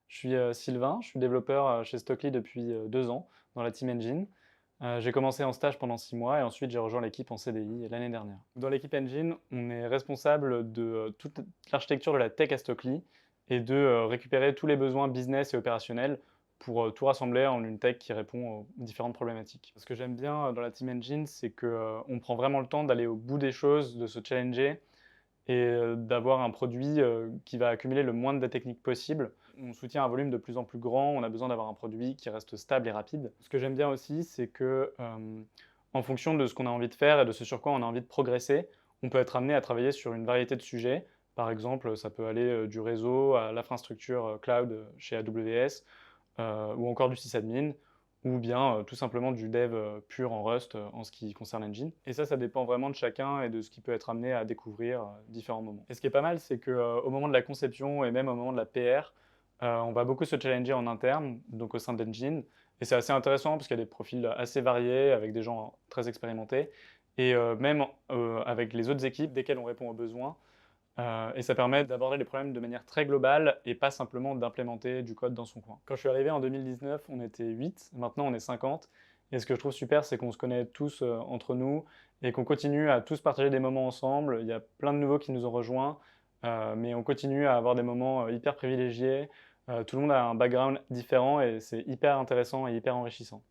Je suis Sylvain, je suis développeur chez Stockly depuis 2 ans dans la team Engine. J'ai commencé en stage pendant 6 mois et ensuite j'ai rejoint l'équipe en CDI l'année dernière. Dans l'équipe Engine, on est responsable de toute l'architecture de la tech à Stockly et de récupérer tous les besoins business et opérationnels pour tout rassembler en une tech qui répond aux différentes problématiques. Ce que j'aime bien dans la team Engine, c'est qu'on prend vraiment le temps d'aller au bout des choses, de se challenger et d'avoir un produit qui va accumuler le moins de data techniques possible. On soutient un volume de plus en plus grand, on a besoin d'avoir un produit qui reste stable et rapide. Ce que j'aime bien aussi, c'est que en fonction de ce qu'on a envie de faire et de ce sur quoi on a envie de progresser, on peut être amené à travailler sur une variété de sujets. Par exemple, ça peut aller du réseau à l'infrastructure cloud chez AWS, ou encore du sysadmin, ou bien tout simplement du dev pur en Rust en ce qui concerne Engine. Et ça dépend vraiment de chacun et de ce qu'il peut être amené à découvrir différents moments. Et ce qui est pas mal, c'est qu'au moment de la conception et même au moment de la PR, on va beaucoup se challenger en interne, donc au sein d'Engine. Et c'est assez intéressant parce qu'il y a des profils assez variés avec des gens très expérimentés. Et même avec les autres équipes, desquelles on répond aux besoins, et ça permet d'aborder les problèmes de manière très globale et pas simplement d'implémenter du code dans son coin. Quand je suis arrivé en 2019, on était 8, maintenant on est 50. Et ce que je trouve super, c'est qu'on se connaît tous entre nous et qu'on continue à tous partager des moments ensemble. Il y a plein de nouveaux qui nous ont rejoints, mais on continue à avoir des moments hyper privilégiés. Tout le monde a un background différent et c'est hyper intéressant et hyper enrichissant.